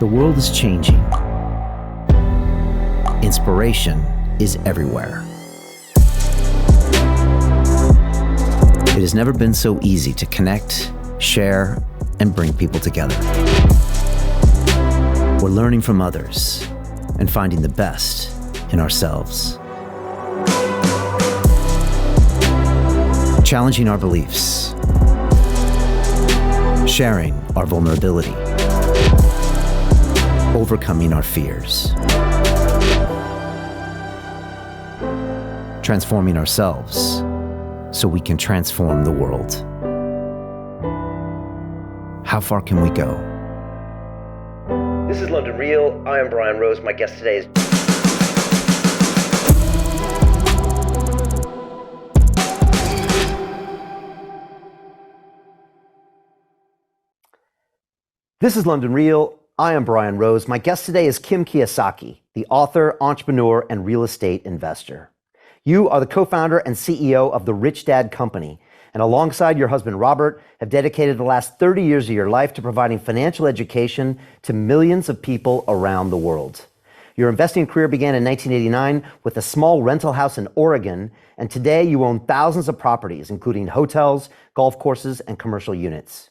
The world is changing. Inspiration is everywhere. It has never been so easy to connect, share, and bring people together. We're learning from others and finding the best in ourselves. Challenging our beliefs. Sharing our vulnerability. Overcoming our fears. Transforming ourselves so we can transform the world. How far can we go? This is London Real. I am Brian Rose. My guest today is... This is London Real. I am Brian Rose. My guest today is Kim Kiyosaki, the author, entrepreneur, and real estate investor. You are the co-founder and CEO of the Rich Dad Company, and alongside your husband, Robert, have dedicated the last 30 years of your life to providing financial education to millions of people around the world. Your investing career began in 1989 with a small rental house in Oregon, and today you own thousands of properties, including hotels, golf courses, and commercial units.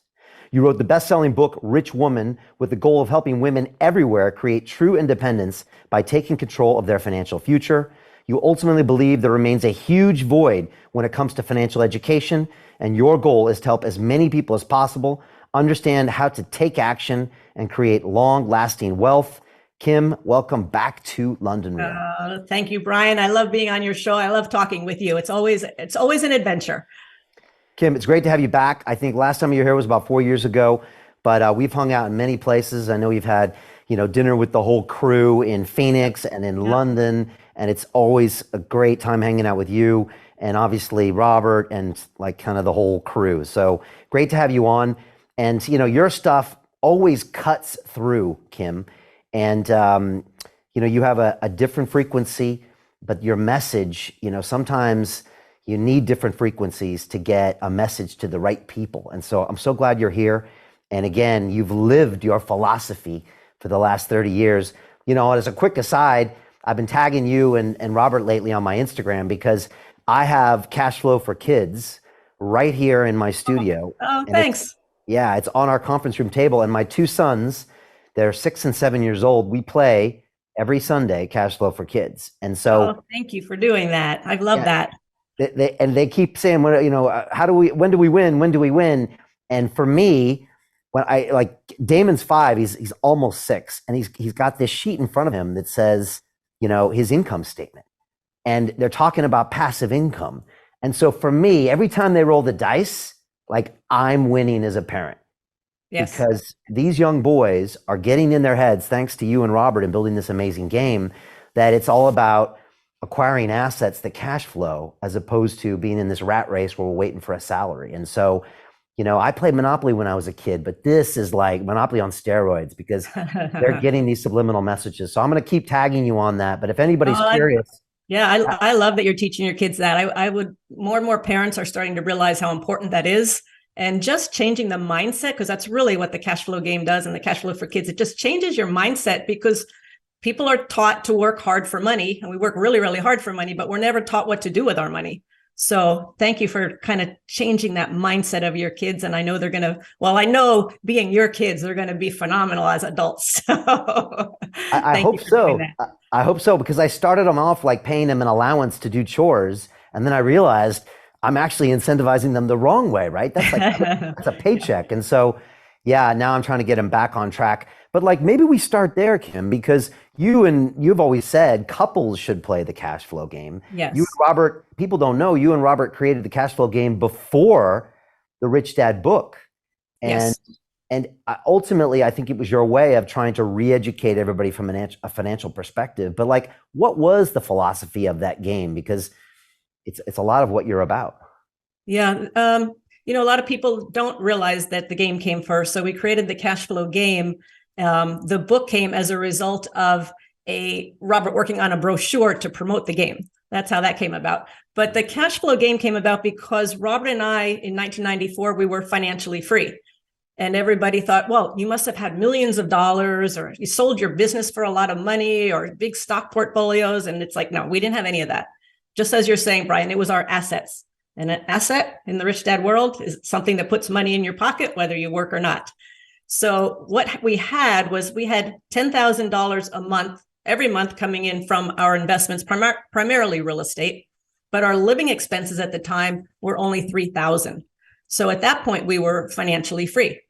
You wrote the best-selling book, Rich Woman, with the goal of helping women everywhere create true independence by taking control of their financial future. You ultimately believe there remains a huge void when it comes to financial education, and your goal is to help as many people as possible understand how to take action and create long-lasting wealth. Kim, welcome back to London Real. Thank you, Brian. I love being on your show. I love talking with you. It's always an adventure. Kim, it's great to have you back. I think last time you were here was about 4 years ago, but we've hung out in many places. I know you've had, dinner with the whole crew in Phoenix and in London, and it's always a great time hanging out with you and obviously Robert and like kind of the whole crew. So great to have you on. And, your stuff always cuts through, Kim. And, you have a different frequency, but your message, sometimes you need different frequencies to get a message to the right people. And so I'm so glad you're here. And again, you've lived your philosophy for the last 30 years. As a quick aside, I've been tagging you and Robert lately on my Instagram because I have Cash Flow for Kids right here in my studio. Oh, thanks. It's on our conference room table. And my two sons, they're 6 and 7 years old. We play every Sunday Cash Flow for Kids. And so thank you for doing that. I love that. They keep saying, when do we win? When do we win? And for me, when Damon's 5, he's almost 6, and he's got this sheet in front of him that says, his income statement, and they're talking about passive income. And so for me, every time they roll the dice, I'm winning as a parent. Yes. Because these young boys are getting in their heads, thanks to you and Robert and building this amazing game, that it's all about acquiring assets that cash flow as opposed to being in this rat race where we're waiting for a salary. And so, I played Monopoly when I was a kid, but this is like Monopoly on steroids because they're getting these subliminal messages. So I'm going to keep tagging you on that. But if anybody's curious. I love that you're teaching your kids that. I would, more and more parents are starting to realize how important that is. And just changing the mindset, because that's really what the cash flow game does and the cash flow for kids. It just changes your mindset because people are taught to work hard for money, and we work really, really hard for money, but we're never taught what to do with our money. So thank you for kind of changing that mindset of your kids. And I know I know being your kids, they're going to be phenomenal as adults. So I hope so. I hope so, because I started them off paying them an allowance to do chores. And then I realized I'm actually incentivizing them the wrong way, right? That's that's a paycheck. And so, now I'm trying to get them back on track. But maybe we start there, Kim, because you've always said couples should play the cash flow game. Yes. You and Robert, people don't know, you and Robert created the cash flow game before the Rich Dad book. And ultimately, I think it was your way of trying to re-educate everybody from a financial perspective. But what was the philosophy of that game? Because it's a lot of what you're about. Yeah. A lot of people don't realize that the game came first. So we created the cash flow game. The book came as a result of Robert working on a brochure to promote the game. That's how that came about. But the cash flow game came about because Robert and I, in 1994, we were financially free. And everybody thought, well, you must have had millions of dollars, or you sold your business for a lot of money, or big stock portfolios. And it's like, no, we didn't have any of that. Just as you're saying, Brian, it was our assets. And an asset in the rich dad world is something that puts money in your pocket, whether you work or not. So what we had was we had $10,000 a month, every month coming in from our investments, primarily real estate. But our living expenses at the time were only $3,000. So at that point, we were financially free.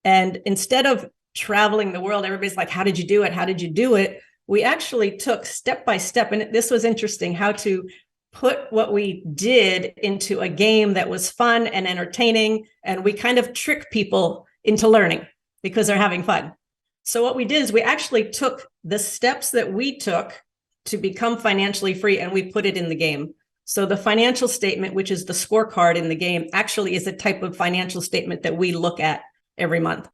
And instead of traveling the world, everybody's like, how did you do it? How did you do it? We actually took step by step. And this was interesting, how to put what we did into a game that was fun and entertaining. And we kind of trick people into learning because they're having fun. So what we did is we actually took the steps that we took to become financially free and we put it in the game. So the financial statement, which is the scorecard in the game, actually is a type of financial statement that we look at every month.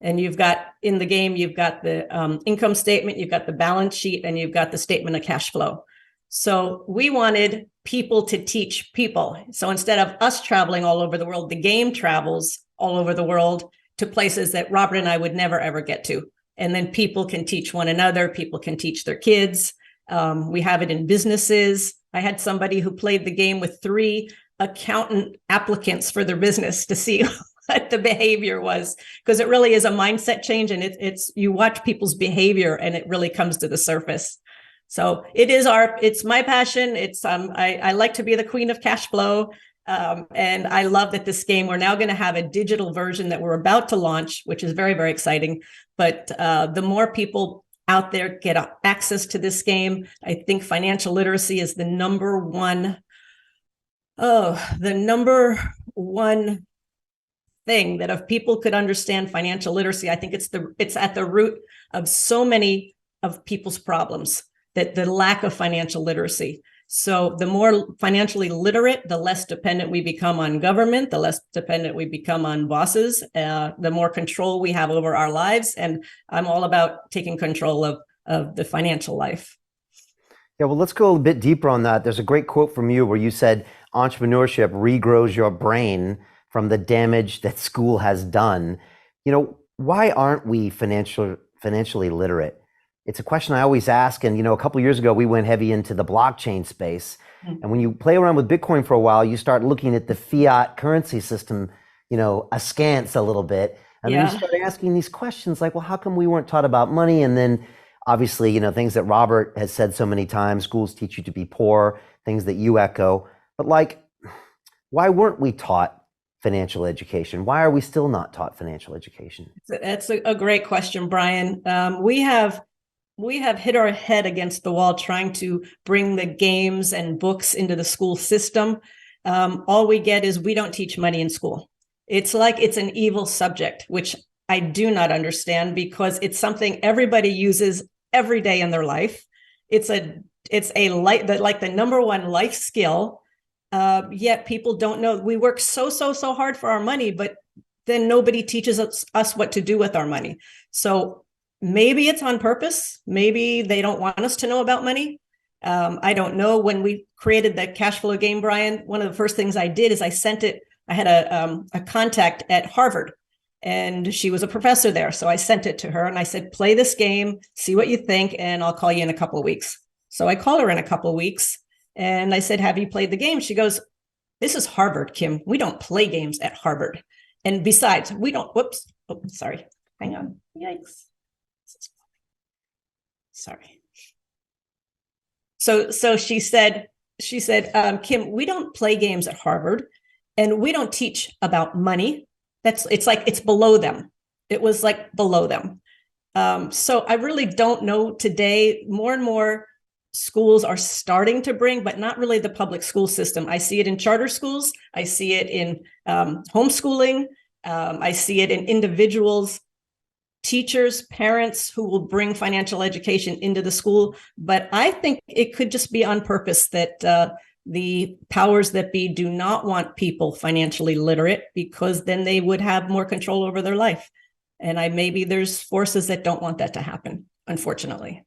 And you've got in the game, you've got the income statement, you've got the balance sheet, and you've got the statement of cash flow. So we wanted people to teach people. So instead of us traveling all over the world, the game travels all over the world to places that Robert and I would never, ever get to. And then people can teach one another. People can teach their kids. We have it in businesses. I had somebody who played the game with 3 accountant applicants for their business to see what the behavior was, because it really is a mindset change, and it's you watch people's behavior and it really comes to the surface. So it's my passion. I like to be the queen of cash flow. And I love that this game, we're now going to have a digital version that we're about to launch, which is very, very exciting. But the more people out there get access to this game, I think financial literacy is the number one thing that if people could understand financial literacy, I think it's at the root of so many of people's problems, that the lack of financial literacy. So the more financially literate, the less dependent we become on government, the less dependent we become on bosses, the more control we have over our lives. And I'm all about taking control of the financial life. Yeah, well, let's go a bit deeper on that. There's a great quote from you where you said, entrepreneurship regrows your brain from the damage that school has done. Why aren't we financially literate? It's a question I always ask. And, a couple of years ago, we went heavy into the blockchain space. Mm-hmm. And when you play around with Bitcoin for a while, you start looking at the fiat currency system, askance a little bit. And then you start asking these questions like, well, how come we weren't taught about money? And then obviously, things that Robert has said so many times, schools teach you to be poor, things that you echo. But why weren't we taught financial education? Why are we still not taught financial education? That's a great question, Brian. We have hit our head against the wall trying to bring the games and books into the school system. All we get is we don't teach money in school. It's like it's an evil subject, which I do not understand, because it's something everybody uses every day in their life. It's the number one life skill. Yet people don't know. We work so hard for our money, but then nobody teaches us what to do with our money. So maybe it's on purpose. Maybe they don't want us to know about money. I don't know. When we created the cash flow game, Brian, one of the first things I did is I sent it. I had a contact at Harvard, and she was a professor there. So I sent it to her and I said, play this game, see what you think, and I'll call you in a couple of weeks. So I call her in a couple of weeks and I said, have you played the game? She goes, this is Harvard, Kim. We don't play games at Harvard. And besides, we don't, whoops. Oh, sorry. Hang on. Yikes. Sorry. So she said, Kim, we don't play games at Harvard, and we don't teach about money. It's below them. It was like below them. So I really don't know today. More and more schools are starting to bring, but not really the public school system. I see it in charter schools. I see it in homeschooling. I see it in individuals, teachers, parents who will bring financial education into the school. But I think it could just be on purpose that the powers that be do not want people financially literate, because then they would have more control over their life. And maybe there's forces that don't want that to happen, unfortunately.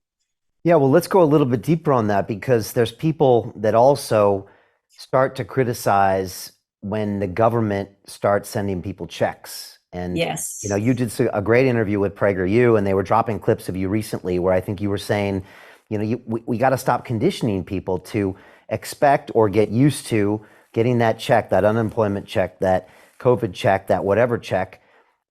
Yeah, well, let's go a little bit deeper on that, because there's people that also start to criticize when the government starts sending people checks And, Yes. you did a great interview with PragerU, and they were dropping clips of you recently where I think you were saying, we got to stop conditioning people to expect or get used to getting that check, that unemployment check, that COVID check, that whatever check,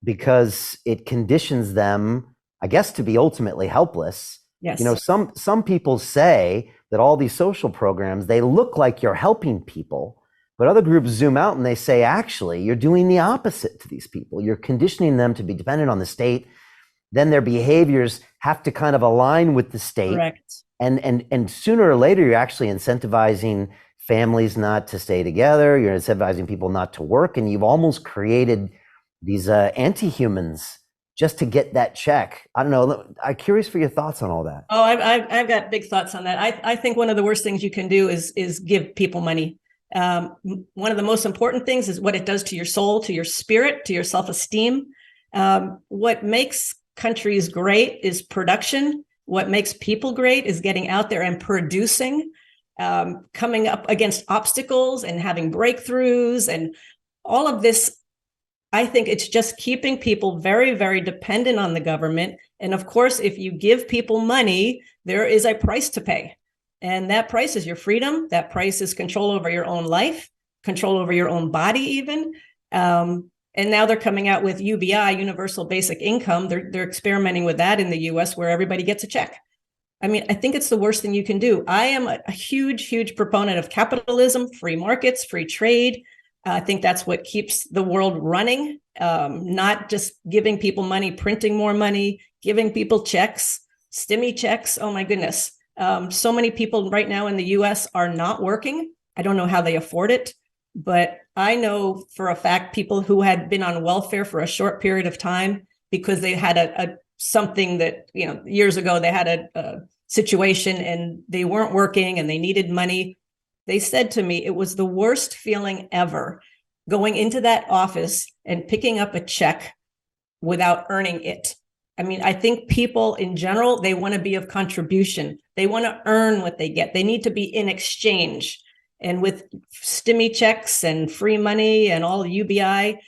because it conditions them, I guess, to be ultimately helpless. Yes. Some people say that all these social programs, they look like you're helping people, but other groups zoom out and they say, actually, you're doing the opposite to these people. You're conditioning them to be dependent on the state. Then their behaviors have to kind of align with the state. Correct. And sooner or later, you're actually incentivizing families not to stay together. You're incentivizing people not to work. And you've almost created these anti-humans just to get that check. I don't know. I'm curious for your thoughts on all that. Oh, I've got big thoughts on that. I think one of the worst things you can do is give people money. One of the most important things is what it does to your soul, to your spirit, to your self-esteem. What makes countries great is production. What makes people great is getting out there and producing, coming up against obstacles and having breakthroughs and all of this. I think it's just keeping people very, very dependent on the government. And of course, if you give people money, there is a price to pay. And that price is your freedom. That price is control over your own life, control over your own body even. And now they're coming out with UBI, Universal Basic Income. They're experimenting with that in the US where everybody gets a check. I mean, I think it's the worst thing you can do. I am a huge, huge proponent of capitalism, free markets, free trade. I think that's what keeps the world running, not just giving people money, printing more money, giving people checks, stimmy checks. Oh, my goodness. So many people right now in the US are not working. I don't know how they afford it, but I know for a fact people who had been on welfare for a short period of time because they had a something that, years ago they had a situation and they weren't working and they needed money. They said to me, it was the worst feeling ever going into that office and picking up a check without earning it. I mean, I think people in general, they want to be of contribution. They want to earn what they get. They need to be in exchange. And with stimmy checks and free money and all UBI,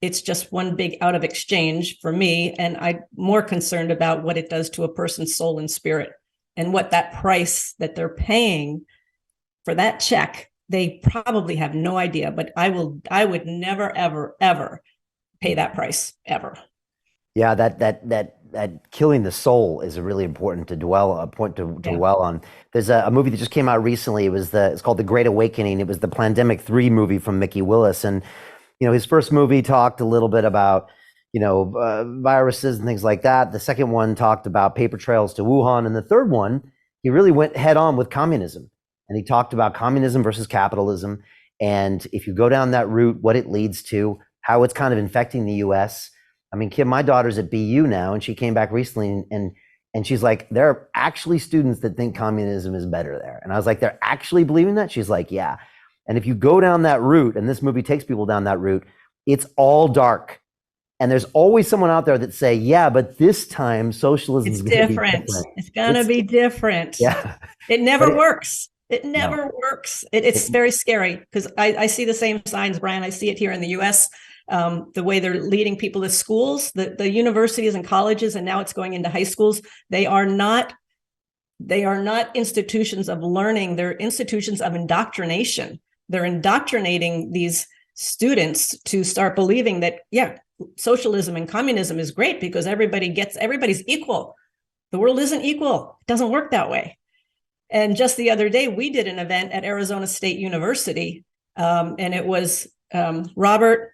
it's just one big out of exchange for me. And I'm more concerned about what it does to a person's soul and spirit and what that price that they're paying for that check. They probably have no idea, but I would never, ever, ever pay that price ever. Yeah, that killing the soul is a really important to dwell on. There's a movie that just came out recently. It's called The Great Awakening. It was the Plandemic 3 movie from Mickey Willis. And, his first movie talked a little bit about, viruses and things like that. The second one talked about paper trails to Wuhan. And the third one, he really went head on with communism. And he talked about communism versus capitalism. And if you go down that route, what it leads to, how it's kind of infecting the US. I mean, Kim, my daughter's at BU now, and she came back recently and she's like, there are actually students that think communism is better there. And I was like, they're actually believing that? She's like, yeah. And if you go down that route, and this movie takes people down that route, it's all dark. And there's always someone out there that say, yeah, but this time socialism is going to be different. It's going to be different. Yeah. It never works. It never works. It's very scary because I see the same signs, Brian. I see it here in the US. The way they're leading people to schools, the universities and colleges, and now it's going into high schools. They are not institutions of learning. They're institutions of indoctrination. They're indoctrinating these students to start believing that, socialism and communism is great because everybody's equal. The world isn't equal. It doesn't work that way. And just the other day, we did an event at Arizona State University, and it was Robert,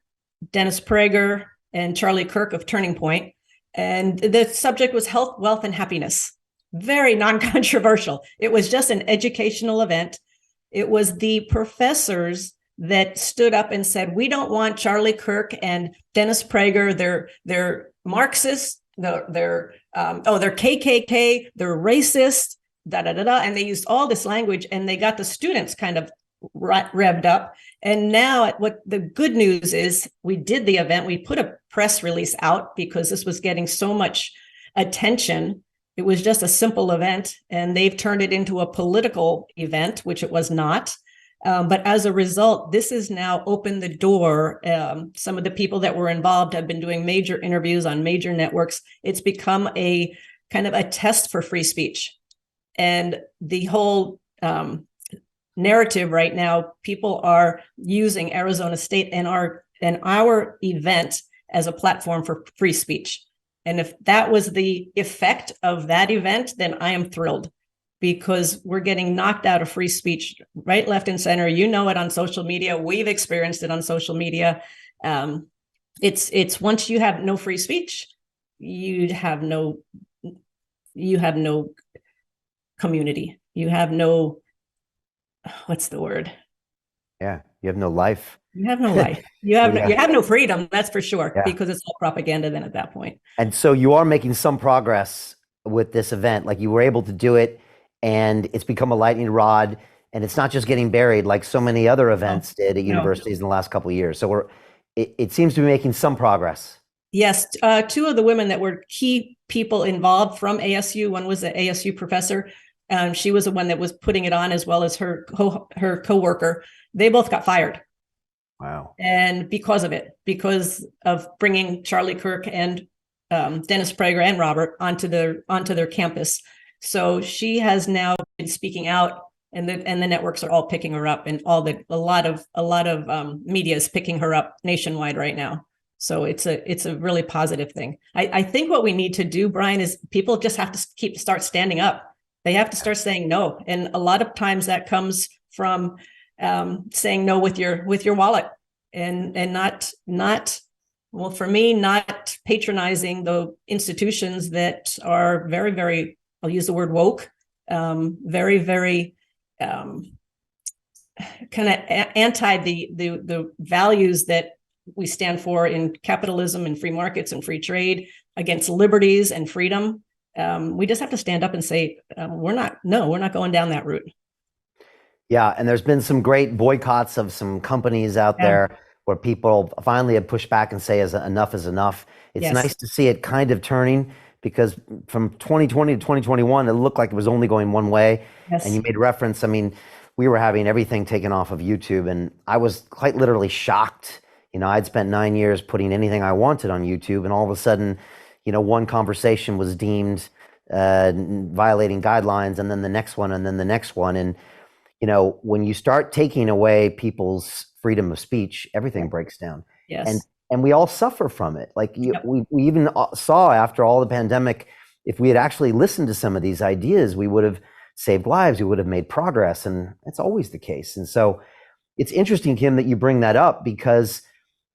Dennis Prager, and Charlie Kirk of Turning Point. And the subject was health, wealth, and happiness. Very non-controversial. It was just an educational event. It was the professors that stood up and said, we don't want Charlie Kirk and Dennis Prager. They're Marxists. They're KKK. They're racist. And they used all this language, and they got the students kind of revved up. And now what the good news is, we did the event. We put a press release out because this was getting so much attention. It was just a simple event, and they've turned it into a political event, which it was not. But as a result, this has now opened the door. Some of the people that were involved have been doing major interviews on major networks. It's become a kind of a test for free speech. And the whole narrative right now, people are using Arizona State and our event as a platform for free speech. And if that was the effect of that event, then I am thrilled, because we're getting knocked out of free speech right, left, and center. You know it on social media. We've experienced it on social media. It's once you have no free speech, you have no community. You have no, what's the word? Yeah, you have no life. You have no life. You have no freedom, that's for sure, because it's all propaganda then at that point. And so you are making some progress with this event. Like, you were able to do it, and it's become a lightning rod, and it's not just getting buried like so many other events did at universities in the last couple of years. So it seems to be making some progress. Yes, two of the women that were key people involved from ASU, one was an ASU professor. She was the one that was putting it on, as well as her coworker. They both got fired. Wow. And because of bringing Charlie Kirk and Dennis Prager and Robert onto their campus. So she has now been speaking out, and the networks are all picking her up, and a lot of media is picking her up nationwide right now. So it's a really positive thing. I think what we need to do, Brian, is people just have to start standing up. They have to start saying no, and a lot of times that comes from saying no with your wallet, and not well, for me, not patronizing the institutions that are very, very, I'll use the word woke, very, very kind of anti the values that we stand for in capitalism and free markets and free trade, against liberties and freedom. We just have to stand up and say, we're not going down that route. Yeah, and there's been some great boycotts of some companies out there where people finally have pushed back and say enough is enough. It's nice to see it kind of turning, because from 2020 to 2021, it looked like it was only going one way. Yes. And you made reference, I mean, we were having everything taken off of YouTube, and I was quite literally shocked. You know, I'd spent 9 years putting anything I wanted on YouTube, and all of a sudden, you know, one conversation was deemed violating guidelines, and then the next one, and then the next one. And, you know, when you start taking away people's freedom of speech, everything breaks down. Yes. And we all suffer from it. Like we even saw after all the pandemic, if we had actually listened to some of these ideas, we would have saved lives, we would have made progress. And that's always the case. And so it's interesting, Kim, that you bring that up, because,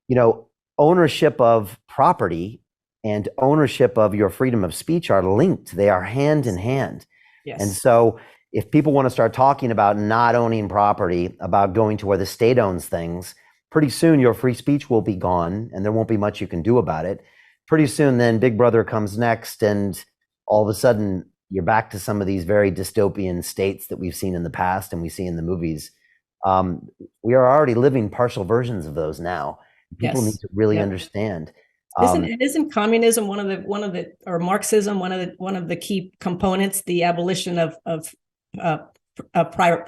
you know, ownership of property and ownership of your freedom of speech are linked. They are hand in hand. Yes. And so if people want to start talking about not owning property, about going to where the state owns things, pretty soon your free speech will be gone, and there won't be much you can do about it. Pretty soon then Big Brother comes next, and all of a sudden you're back to some of these very dystopian states that we've seen in the past and we see in the movies. We are already living partial versions of those now. People need to really understand. Isn't communism one of the or Marxism one of the key components, the abolition of private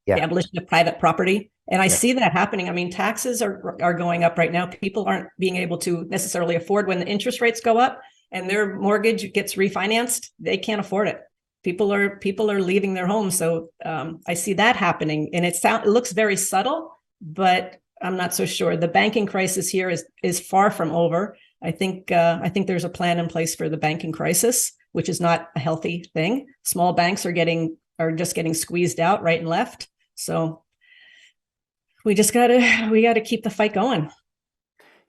the abolition of private property? And I see that happening. I mean, taxes are going up right now. People aren't being able to necessarily afford, when the interest rates go up and their mortgage gets refinanced, they can't afford it. People are leaving their homes. So I see that happening, and it looks very subtle, but I'm not so sure. The banking crisis here is far from over. I think there's a plan in place for the banking crisis, which is not a healthy thing. Small banks are just getting squeezed out right and left. So we gotta keep the fight going.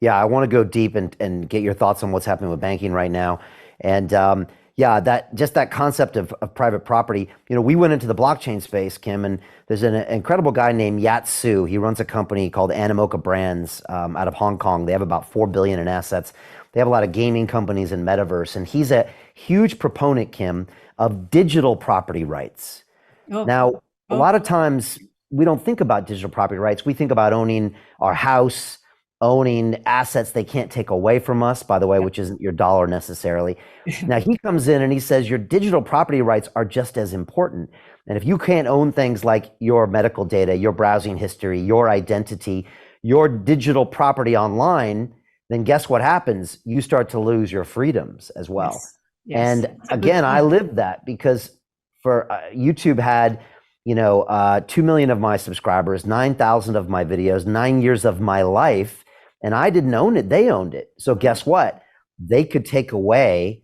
Yeah, I want to go deep and get your thoughts on what's happening with banking right now. And that concept of private property. You know, we went into the blockchain space, Kim, and there's an incredible guy named Yat Su. He runs a company called Animoca Brands out of Hong Kong. They have about $4 billion in assets. They have a lot of gaming companies and metaverse, and he's a huge proponent, Kim, of digital property rights. Now, a lot of times we don't think about digital property rights. We think about owning our house, owning assets they can't take away from us, by the way, which isn't your dollar necessarily. Now he comes in and he says your digital property rights are just as important. And if you can't own things like your medical data, your browsing history, your identity, your digital property online, then guess what happens? You start to lose your freedoms as well. Yes. Yes. And again, I lived that because for YouTube had 2 million of my subscribers, 9,000 of my videos, 9 years of my life, and I didn't own it. They owned it. So guess what? They could take away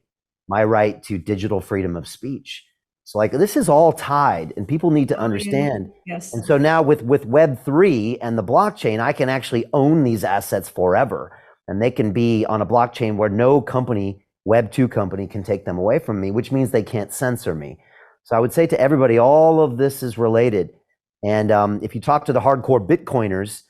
my right to digital freedom of speech. So like this is all tied, and people need to understand. Yes. And so now with Web3 and the blockchain, I can actually own these assets forever, and they can be on a blockchain where no company, Web2 company, can take them away from me, which means they can't censor me. So I would say to everybody, all of this is related. And if you talk to the hardcore Bitcoiners,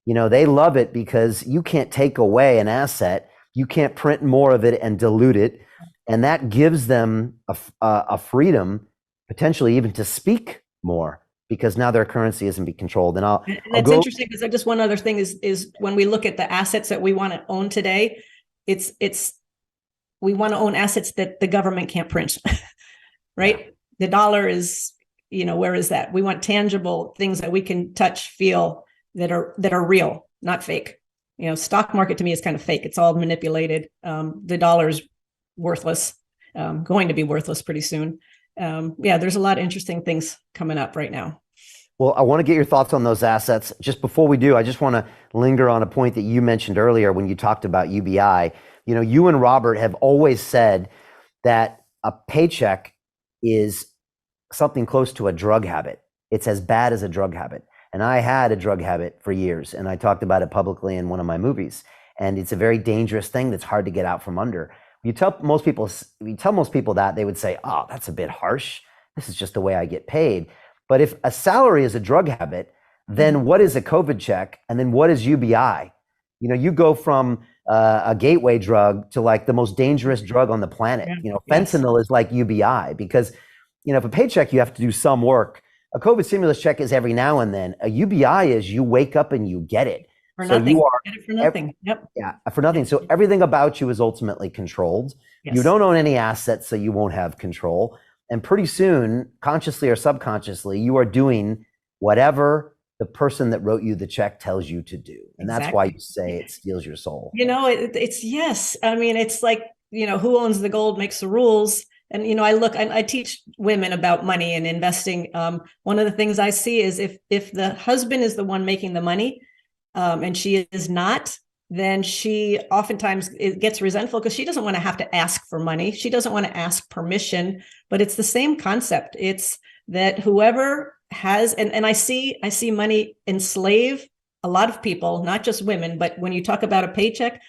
they love it because you can't take away an asset. You can't print more of it and dilute it. And that gives them a freedom, potentially even to speak more, because now their currency isn't being controlled. And that's interesting because just one other thing is when we look at the assets that we want to own today, we want to own assets that the government can't print, right? Yeah. The dollar is, where is that? We want tangible things that we can touch, feel, that are real, not fake. Stock market to me is kind of fake. It's all manipulated. The dollar's worthless, going to be worthless pretty soon. There's a lot of interesting things coming up right now. Well, I want to get your thoughts on those assets. Just before we do, I just want to linger on a point that you mentioned earlier when you talked about UBI. You and Robert have always said that a paycheck is something close to a drug habit. It's as bad as a drug habit. And I had a drug habit for years, and I talked about it publicly in one of my movies. And it's a very dangerous thing that's hard to get out from under. You tell most people that, they would say, "Oh, that's a bit harsh. This is just the way I get paid." But if a salary is a drug habit, then what is a COVID check? And then what is UBI? You go from a gateway drug to like the most dangerous drug on the planet. Fentanyl is like UBI because, if a paycheck, you have to do some work. A COVID stimulus check is every now and then. A UBI is you wake up and you get it. For nothing. Get it for nothing. Yep. Yeah, for nothing. So everything about you is ultimately controlled. Yes. You don't own any assets, so you won't have control. And pretty soon, consciously or subconsciously, you are doing whatever the person that wrote you the check tells you to do. And that's why you say it steals your soul. It's yes. I mean, it's like, who owns the gold makes the rules. And, I teach women about money and investing. One of the things I see is if the husband is the one making the money, and she is not, then she oftentimes gets resentful because she doesn't want to have to ask for money. She doesn't want to ask permission, but it's the same concept. It's that whoever has, and I see money enslave a lot of people, not just women, but when you talk about a paycheck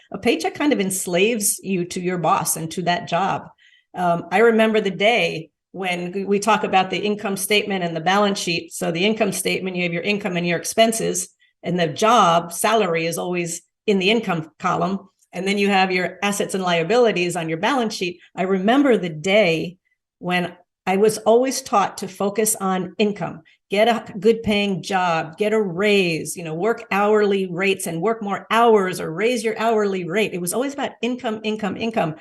kind of enslaves you to your boss and to that job. I remember the day when we talk about the income statement and the balance sheet. So the income statement, you have your income and your expenses, and the job salary is always in the income column. And then you have your assets and liabilities on your balance sheet. I remember the day when I was always taught to focus on income, get a good paying job, get a raise, work hourly rates and work more hours or raise your hourly rate. It was always about income, income, income.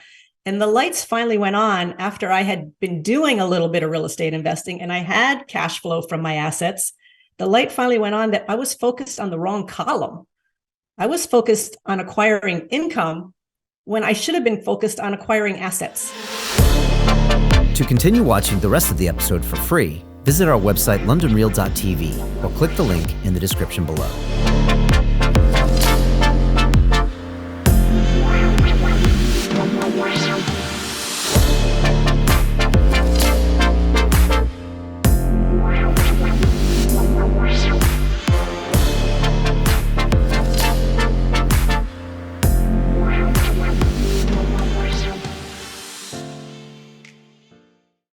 And the lights finally went on after I had been doing a little bit of real estate investing and I had cash flow from my assets. The light finally went on that I was focused on the wrong column. I was focused on acquiring income when I should have been focused on acquiring assets. To continue watching the rest of the episode for free, visit our website londonreal.tv or click the link in the description below.